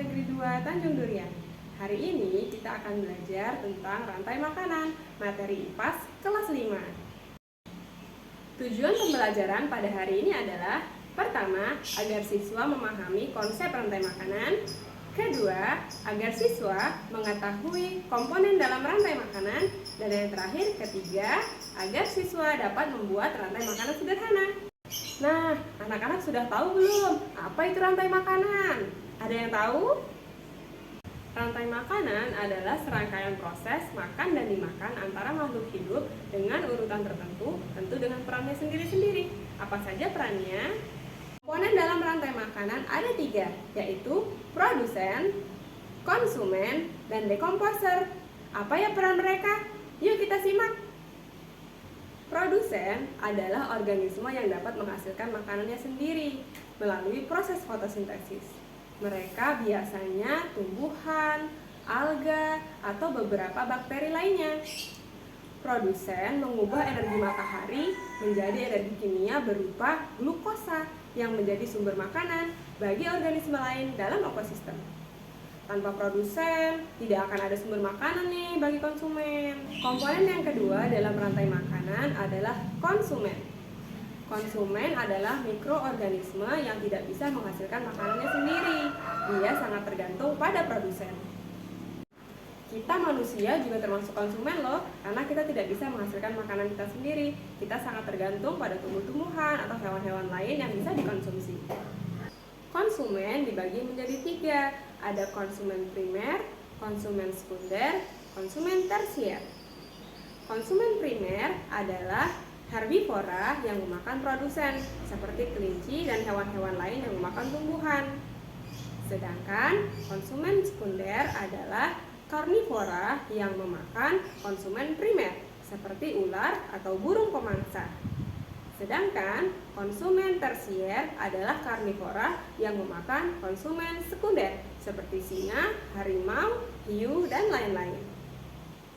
Negeri 2 Tanjung Durian. Hari ini kita akan belajar tentang rantai makanan, materi IPAS kelas 5. Tujuan pembelajaran pada hari ini adalah: pertama, agar siswa memahami konsep rantai makanan. Kedua, agar siswa mengetahui komponen dalam rantai makanan. Dan yang terakhir, ketiga, agar siswa dapat membuat rantai makanan sederhana. Nah, anak-anak sudah tahu belum apa itu rantai makanan? Ada yang tahu? Rantai makanan adalah serangkaian proses makan dan dimakan antara makhluk hidup dengan urutan tertentu, tentu dengan perannya sendiri-sendiri. Apa saja perannya? Komponen dalam rantai makanan ada 3, yaitu produsen, konsumen, dan dekomposer. Apa ya peran mereka? Yuk kita simak. Produsen adalah organisme yang dapat menghasilkan makanannya sendiri melalui proses fotosintesis. Mereka biasanya tumbuhan, alga, atau beberapa bakteri lainnya. Produsen mengubah energi matahari menjadi energi kimia berupa glukosa yang menjadi sumber makanan bagi organisme lain dalam ekosistem. Tanpa produsen, tidak akan ada sumber makanan nih bagi konsumen. Komponen yang kedua dalam rantai makanan adalah konsumen. Konsumen adalah mikroorganisme yang tidak bisa menghasilkan makanannya sendiri. Dia sangat tergantung pada produsen. Kita manusia juga termasuk konsumen loh, karena kita tidak bisa menghasilkan makanan kita sendiri. Kita sangat tergantung pada tumbuh-tumbuhan atau hewan-hewan lain yang bisa dikonsumsi. Konsumen dibagi menjadi 3, ada konsumen primer, konsumen sekunder, konsumen tersier. Konsumen primer adalah herbivora yang memakan produsen, seperti kelinci dan hewan-hewan lain yang memakan tumbuhan. Sedangkan konsumen sekunder adalah karnivora yang memakan konsumen primer, seperti ular atau burung pemangsa. Sedangkan konsumen tersier adalah karnivora yang memakan konsumen sekunder seperti singa, harimau, hiu, dan lain-lain.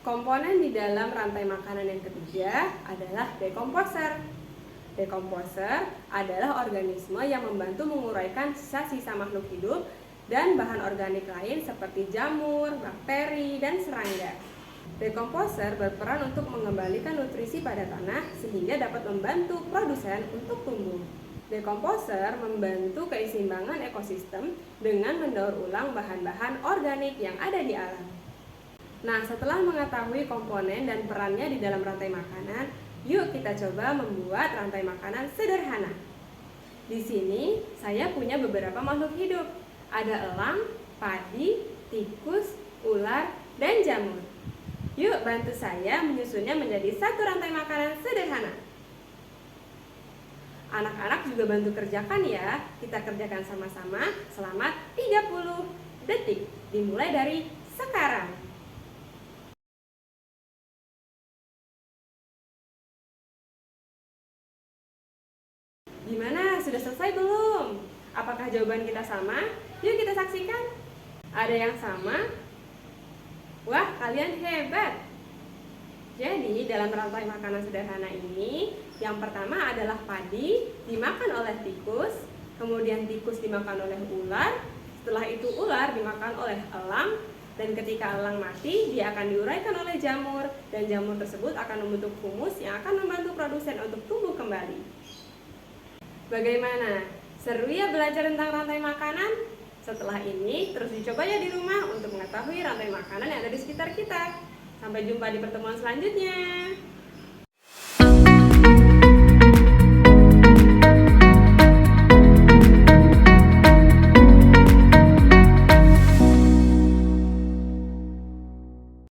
Komponen di dalam rantai makanan yang ketiga adalah dekomposer. Dekomposer adalah organisme yang membantu menguraikan sisa-sisa makhluk hidup dan bahan organik lain seperti jamur, bakteri, dan serangga. Dekomposer berperan untuk mengembalikan nutrisi pada tanah sehingga dapat membantu produsen untuk tumbuh. Dekomposer membantu keseimbangan ekosistem dengan mendaur ulang bahan-bahan organik yang ada di alam. Nah, setelah mengetahui komponen dan perannya di dalam rantai makanan, yuk kita coba membuat rantai makanan sederhana. Di sini saya punya beberapa makhluk hidup. Ada elang, padi, tikus, ular, dan jamur. Yuk bantu saya menyusunnya menjadi satu rantai makanan sederhana. Anak-anak juga bantu kerjakan ya. Kita kerjakan sama-sama selama 30 detik. Dimulai dari sekarang. Gimana? Sudah selesai belum? Apakah jawaban kita sama? Yuk kita saksikan. Ada yang sama? Wah, kalian hebat! Jadi, dalam rantai makanan sederhana ini, yang pertama adalah padi dimakan oleh tikus, kemudian tikus dimakan oleh ular, setelah itu ular dimakan oleh elang, dan ketika elang mati, dia akan diuraikan oleh jamur, dan jamur tersebut akan membentuk humus yang akan membantu produsen untuk tumbuh kembali. Bagaimana? Seru ya belajar tentang rantai makanan? Setelah ini, terus dicoba ya di rumah untuk mengetahui rantai makanan yang ada di sekitar kita. Sampai jumpa di pertemuan selanjutnya.